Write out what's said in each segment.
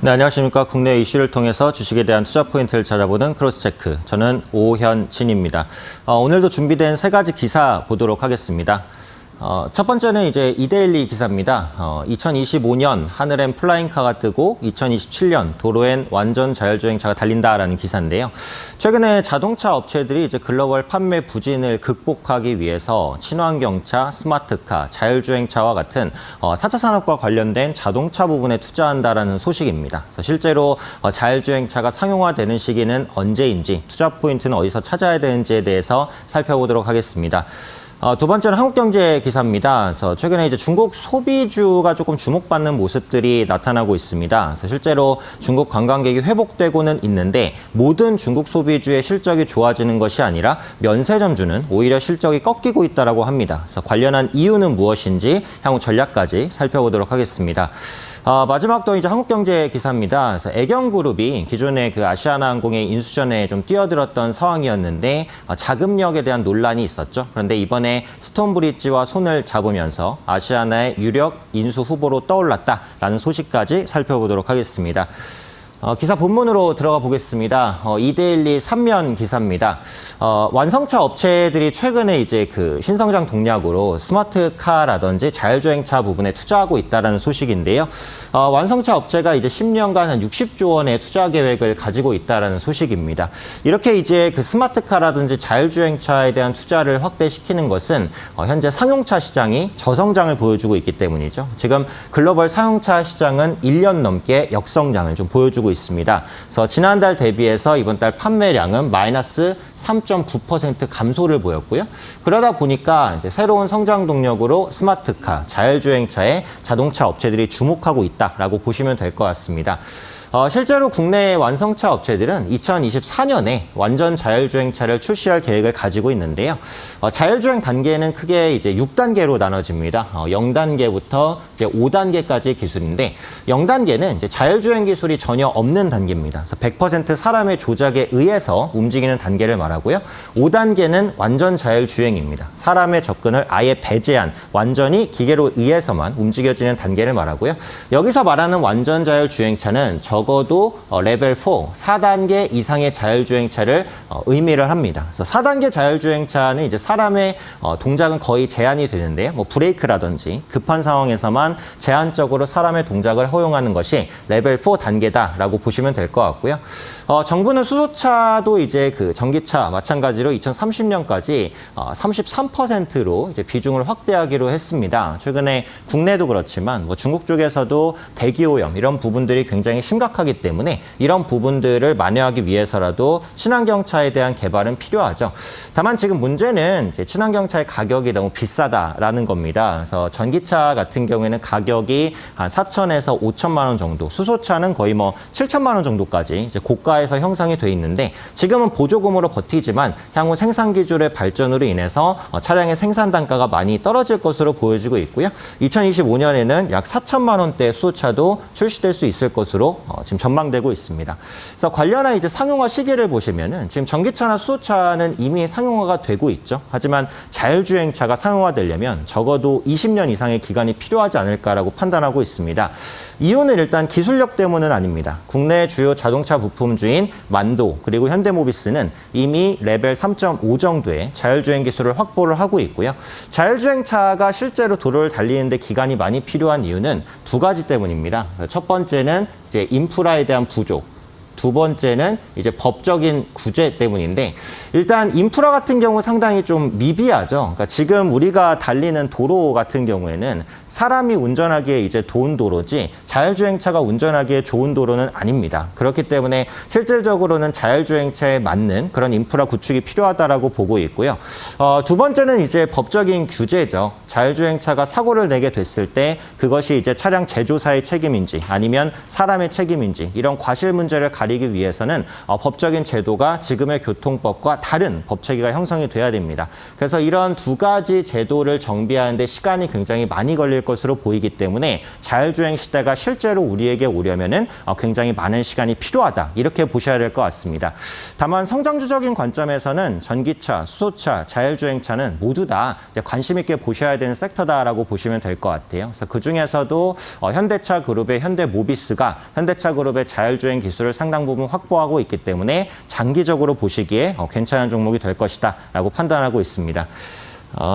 네, 안녕하십니까. 국내 이슈를 통해서 주식에 대한 투자 포인트를 찾아보는 크로스체크. 저는 오현진입니다. 오늘도 준비된 세 가지 기사 보도록 하겠습니다. 첫 번째는 이제 이데일리 기사입니다. 2025년 하늘엔 플라잉카가 뜨고 2027년 도로엔 완전 자율주행차가 달린다라는 기사인데요. 최근에 자동차 업체들이 이제 글로벌 판매 부진을 극복하기 위해서 친환경차, 스마트카, 자율주행차와 같은 4차 산업과 관련된 자동차 부분에 투자한다라는 소식입니다. 그래서 실제로 자율주행차가 상용화되는 시기는 언제인지, 투자 포인트는 어디서 찾아야 되는지에 대해서 살펴보도록 하겠습니다. 두 번째는 한국경제 기사입니다. 그래서 최근에 이제 중국 소비주가 조금 주목받는 모습들이 나타나고 있습니다. 그래서 실제로 중국 관광객이 회복되고는 있는데 모든 중국 소비주의 실적이 좋아지는 것이 아니라 면세점주는 오히려 실적이 꺾이고 있다라고 합니다. 그래서 관련한 이유는 무엇인지 향후 전략까지 살펴보도록 하겠습니다. 마지막도 이제 한국경제 기사입니다. 그래서 애경그룹이 기존에 그 아시아나항공의 인수전에 좀 뛰어들었던 상황이었는데 자금력에 대한 논란이 있었죠. 그런데 이번에 스톤브리지와 손을 잡으면서 아시아나의 유력 인수 후보로 떠올랐다라는 소식까지 살펴보도록 하겠습니다. 기사 본문으로 들어가 보겠습니다. 이데일리 3면 기사입니다. 완성차 업체들이 최근에 이제 그 신성장 동략으로 스마트카라든지 자율주행차 부분에 투자하고 있다는 소식인데요. 완성차 업체가 이제 10년간 한 60조 원의 투자 계획을 가지고 있다는 소식입니다. 이렇게 이제 그 스마트카라든지 자율주행차에 대한 투자를 확대시키는 것은 현재 상용차 시장이 저성장을 보여주고 있기 때문이죠. 지금 글로벌 상용차 시장은 1년 넘게 역성장을 좀 보여주고 있습니다. 그래서 지난달 대비해서 이번 달 판매량은 마이너스 3.9% 감소를 보였고요. 그러다 보니까 이제 새로운 성장 동력으로 스마트카, 자율주행차에 자동차 업체들이 주목하고 있다라고 보시면 될 것 같습니다. 실제로 국내 완성차 업체들은 2024년에 완전 자율주행차를 출시할 계획을 가지고 있는데요. 자율주행 단계는 크게 이제 6단계로 나눠집니다. 0단계부터 이제 5단계까지의 기술인데 0단계는 이제 자율주행 기술이 전혀 없는 단계입니다. 그래서 100% 사람의 조작에 의해서 움직이는 단계를 말하고요. 5단계는 완전 자율주행입니다. 사람의 접근을 아예 배제한 완전히 기계로 의해서만 움직여지는 단계를 말하고요. 여기서 말하는 완전 자율주행차는 적어도 레벨 4, 4단계 이상의 자율주행차를 의미를 합니다. 그래서 4단계 자율주행차는 이제 사람의 동작은 거의 제한이 되는데요. 뭐 브레이크라든지 급한 상황에서만 제한적으로 사람의 동작을 허용하는 것이 레벨 4 단계다라고 보시면 될 것 같고요. 정부는 수소차도 이제 그 전기차 마찬가지로 2030년까지 33%로 이제 비중을 확대하기로 했습니다. 최근에 국내도 그렇지만 뭐 중국 쪽에서도 대기오염 이런 부분들이 굉장히 심각하기 때문에 이런 부분들을 만회하기 위해서라도 친환경차에 대한 개발은 필요하죠. 다만 지금 문제는 이제 친환경차의 가격이 너무 비싸다라는 겁니다. 그래서 전기차 같은 경우에는 가격이 한 4천에서 5천만 원 정도, 수소차는 거의 뭐 7천만 원 정도까지 이제 고가에서 형성이 돼 있는데 지금은 보조금으로 버티지만 향후 생산 기술의 발전으로 인해서 차량의 생산 단가가 많이 떨어질 것으로 보여지고 있고요. 2025년에는 약 4천만 원대 수소차도 출시될 수 있을 것으로 지금 전망되고 있습니다. 그래서 관련한 이제 상용화 시기를 보시면은 지금 전기차나 수소차는 이미 상용화가 되고 있죠. 하지만 자율주행차가 상용화되려면 적어도 20년 이상의 기간이 필요하지 않을까라고 판단하고 있습니다. 이유는 일단 기술력 때문은 아닙니다. 국내 주요 자동차 부품주인 만도 그리고 현대모비스는 이미 레벨 3.5 정도의 자율주행 기술을 확보를 하고 있고요. 자율주행차가 실제로 도로를 달리는데 기간이 많이 필요한 이유는 두 가지 때문입니다. 첫 번째는 이제 인프라에 대한 부족. 두 번째는 이제 법적인 구제 때문인데 일단 인프라 같은 경우 상당히 좀 미비하죠. 그러니까 지금 우리가 달리는 도로 같은 경우에는 사람이 운전하기에 이제 좋은 도로지 자율주행차가 운전하기에 좋은 도로는 아닙니다. 그렇기 때문에 실질적으로는 자율주행차에 맞는 그런 인프라 구축이 필요하다라고 보고 있고요. 두 번째는 이제 법적인 규제죠. 자율주행차가 사고를 내게 됐을 때 그것이 이제 차량 제조사의 책임인지 아니면 사람의 책임인지 이런 과실 문제를 가리기 위해서는 법적인 제도가 지금의 교통법과 다른 법체계가 형성이 돼야 됩니다. 그래서 이런 두 가지 제도를 정비하는 데 시간이 굉장히 많이 걸릴 것으로 보이기 때문에 자율주행 시대가 실제로 우리에게 오려면은 굉장히 많은 시간이 필요하다. 이렇게 보셔야 될 것 같습니다. 다만 성장주적인 관점에서는 전기차, 수소차, 자율주행차는 모두 다 이제 관심 있게 보셔야 되는 섹터다라고 보시면 될 것 같아요. 그래서 그 중에서도 현대차 그룹의 현대모비스가 현대차 그룹의 자율주행 기술을 상당 부분 확보하고 있기 때문에 장기적으로 보시기에 괜찮은 종목이 될 것이다라고 판단하고 있습니다.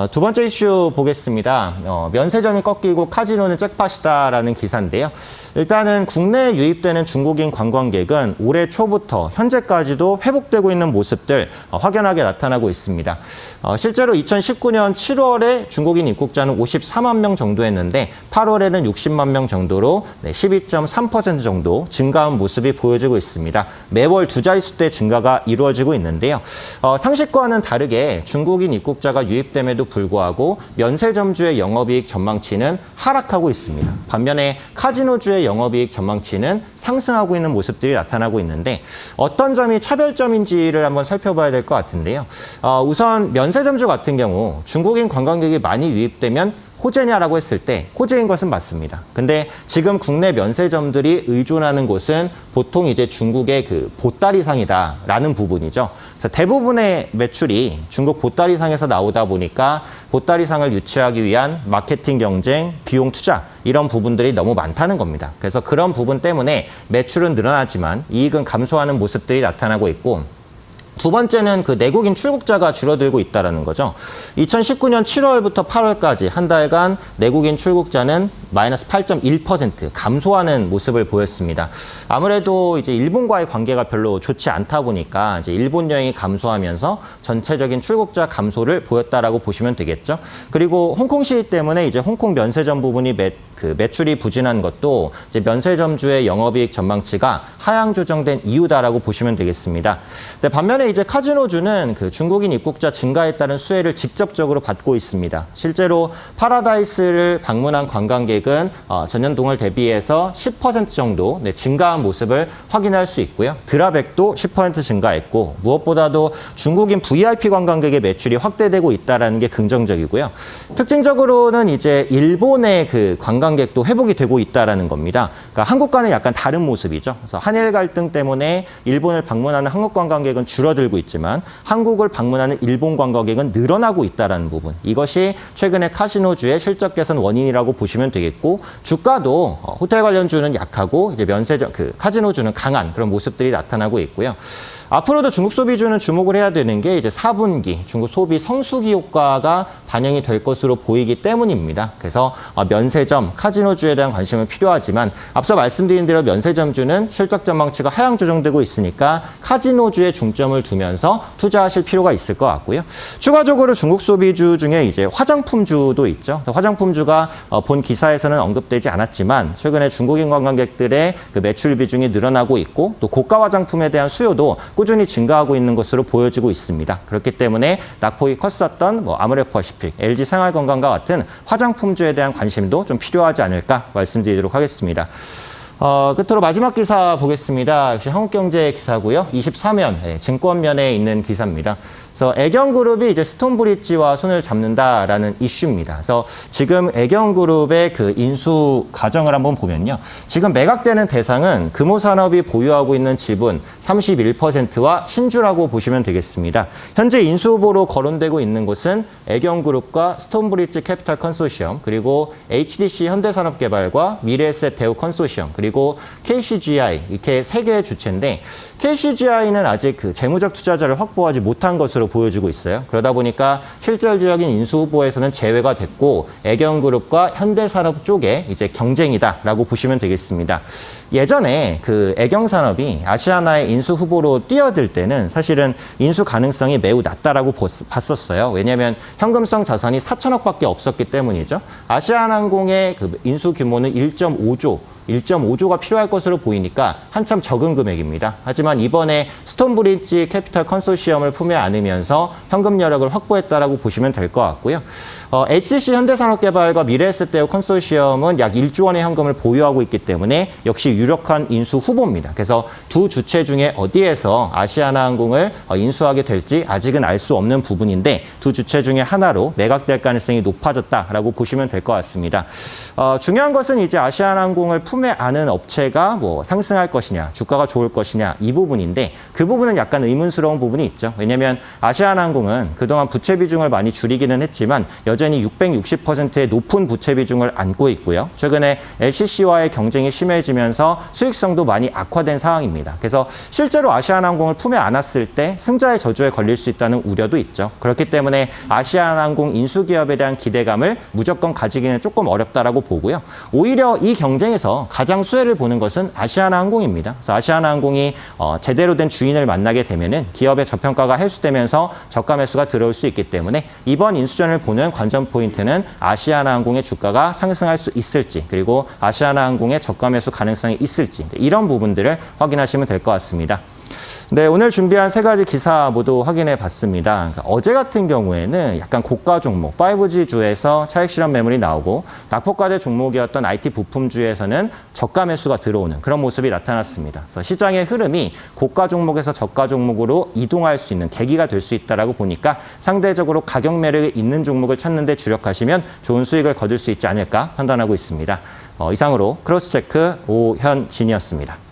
두 번째 이슈 보겠습니다. 면세점이 꺾이고 카지노는 잭팟이다라는 기사인데요. 일단은 국내에 유입되는 중국인 관광객은 올해 초부터 현재까지도 회복되고 있는 모습들 확연하게 나타나고 있습니다. 실제로 2019년 7월에 중국인 입국자는 54만 명 정도였는데 8월에는 60만 명 정도로 12.3% 정도 증가한 모습이 보여지고 있습니다. 매월 두 자릿수대 증가가 이루어지고 있는데요. 상식과는 다르게 중국인 입국자가 유입되면 에도 불구하고 면세점주의 영업이익 전망치는 하락하고 있습니다. 반면에 카지노주의 영업이익 전망치는 상승하고 있는 모습들이 나타나고 있는데 어떤 점이 차별점인지를 한번 살펴봐야 될 것 같은데요. 우선 면세점주 같은 경우 중국인 관광객이 많이 유입되면 호재냐라고 했을 때 호재인 것은 맞습니다. 근데 지금 국내 면세점들이 의존하는 곳은 보통 이제 중국의 그 보따리상이다라는 부분이죠. 그래서 대부분의 매출이 중국 보따리상에서 나오다 보니까 보따리상을 유치하기 위한 마케팅 경쟁, 비용 투자 이런 부분들이 너무 많다는 겁니다. 그래서 그런 부분 때문에 매출은 늘어나지만 이익은 감소하는 모습들이 나타나고 있고 두 번째는 그 내국인 출국자가 줄어들고 있다는 거죠. 2019년 7월부터 8월까지 한 달간 내국인 출국자는 마이너스 8.1% 감소하는 모습을 보였습니다. 아무래도 이제 일본과의 관계가 별로 좋지 않다 보니까 이제 일본 여행이 감소하면서 전체적인 출국자 감소를 보였다라고 보시면 되겠죠. 그리고 홍콩 시위 때문에 이제 홍콩 면세점 부분이 매출이 부진한 것도 이제 면세점주의 영업이익 전망치가 하향 조정된 이유다라고 보시면 되겠습니다. 근데 반면에 이제 카지노주는 그 중국인 입국자 증가에 따른 수혜를 직접적으로 받고 있습니다. 실제로 파라다이스를 방문한 관광객은 전년 동월 대비해서 10% 정도 증가한 모습을 확인할 수 있고요. 드라백도 10% 증가했고 무엇보다도 중국인 VIP 관광객의 매출이 확대되고 있다는 게 긍정적이고요. 특징적으로는 이제 일본의 그 관광객도 회복이 되고 있다는 겁니다. 그러니까 한국과는 약간 다른 모습이죠. 그래서 한일 갈등 때문에 일본을 방문하는 한국 관광객은 줄어들고 있지만 한국을 방문하는 일본 관광객은 늘어나고 있다는 부분. 이것이 최근에 카지노주의 실적 개선 원인이라고 보시면 되겠고 주가도 호텔 관련주는 약하고 이제 면세점 카지노주는 강한 그런 모습들이 나타나고 있고요. 앞으로도 중국 소비주는 주목을 해야 되는 게 이제 4분기 중국 소비 성수기 효과가 반영이 될 것으로 보이기 때문입니다. 그래서 면세점, 카지노주에 대한 관심은 필요하지만 앞서 말씀드린 대로 면세점주는 실적 전망치가 하향 조정되고 있으니까 카지노주에 중점을 두면서 투자하실 필요가 있을 것 같고요. 추가적으로 중국 소비주 중에 이제 화장품주도 있죠. 화장품주가 본 기사에서는 언급되지 않았지만 최근에 중국인 관광객들의 그 매출 비중이 늘어나고 있고 또 고가 화장품에 대한 수요도 꾸준히 증가하고 있는 것으로 보여지고 있습니다. 그렇기 때문에 낙폭이 컸었던 아모레퍼시픽, LG 생활건강과 같은 화장품주에 대한 관심도 좀 필요하지 않을까 말씀드리도록 하겠습니다. 끝으로 마지막 기사 보겠습니다. 역시 한국경제 기사고요. 23면 증권면에 있는 기사입니다. 그래서 애경그룹이 이제 스톤브리지와 손을 잡는다라는 이슈입니다. 그래서 지금 애경그룹의 그 인수 과정을 한번 보면요. 지금 매각되는 대상은 금호산업이 보유하고 있는 지분 31%와 신주라고 보시면 되겠습니다. 현재 인수 후보로 거론되고 있는 곳은 애경그룹과 스톤브리지 캐피탈 컨소시엄, 그리고 HDC 현대산업개발과 미래에셋 대우 컨소시엄, 그리고 KCGI 이렇게 세 개의 주체인데 KCGI는 아직 그 재무적 투자자를 확보하지 못한 것으로 보여지고 있어요. 그러다 보니까 실질적인 인수 후보에서는 제외가 됐고 애경그룹과 현대산업 쪽에 이제 경쟁이다라고 보시면 되겠습니다. 예전에 그 애경산업이 아시아나의 인수 후보로 뛰어들 때는 사실은 인수 가능성이 매우 낮다라고 봤었어요. 왜냐하면 현금성 자산이 4천억밖에 없었기 때문이죠. 아시아나항공의 그 인수 규모는 1.5조 5조가 필요할 것으로 보이니까 한참 적은 금액입니다. 하지만 이번에 스톤브리지 캐피털 컨소시엄을 품에 안으면서 현금 여력을 확보했다라고 보시면 될 것 같고요. HCC 현대산업개발과 미래에셋대우 컨소시엄은 약 1조 원의 현금을 보유하고 있기 때문에 역시 유력한 인수 후보입니다. 그래서 두 주체 중에 어디에서 아시아나항공을 인수하게 될지 아직은 알 수 없는 부분인데 두 주체 중에 하나로 매각될 가능성이 높아졌다라고 보시면 될 것 같습니다. 중요한 것은 이제 아시아나항공을 품에 안은 업체가 뭐 상승할 것이냐, 주가가 좋을 것이냐 이 부분인데 그 부분은 약간 의문스러운 부분이 있죠. 왜냐하면 아시아나항공은 그동안 부채 비중을 많이 줄이기는 했지만 여전히 660%의 높은 부채 비중을 안고 있고요. 최근에 LCC와의 경쟁이 심해지면서 수익성도 많이 악화된 상황입니다. 그래서 실제로 아시아나항공을 품에 안았을 때 승자의 저주에 걸릴 수 있다는 우려도 있죠. 그렇기 때문에 아시아나항공 인수기업에 대한 기대감을 무조건 가지기는 조금 어렵다라고 보고요. 오히려 이 경쟁에서 가장 수혜를 보는 것은 아시아나항공입니다. 그래서 아시아나항공이 제대로 된 주인을 만나게 되면은 기업의 저평가가 해소되면서 저가 매수가 들어올 수 있기 때문에 이번 인수전을 보는 관전 포인트는 아시아나항공의 주가가 상승할 수 있을지 그리고 아시아나항공의 저가 매수 가능성이 있을지 이런 부분들을 확인하시면 될 것 같습니다. 네, 오늘 준비한 세 가지 기사 모두 확인해 봤습니다. 어제 같은 경우에는 약간 고가 종목 5G주에서 차익 실현 매물이 나오고 낙폭과대 종목이었던 IT 부품주에서는 저가 매수가 들어오는 그런 모습이 나타났습니다. 그래서 시장의 흐름이 고가 종목에서 저가 종목으로 이동할 수 있는 계기가 될 수 있다고 보니까 상대적으로 가격 매력이 있는 종목을 찾는 데 주력하시면 좋은 수익을 거둘 수 있지 않을까 판단하고 있습니다. 이상으로 크로스체크 오현진이었습니다.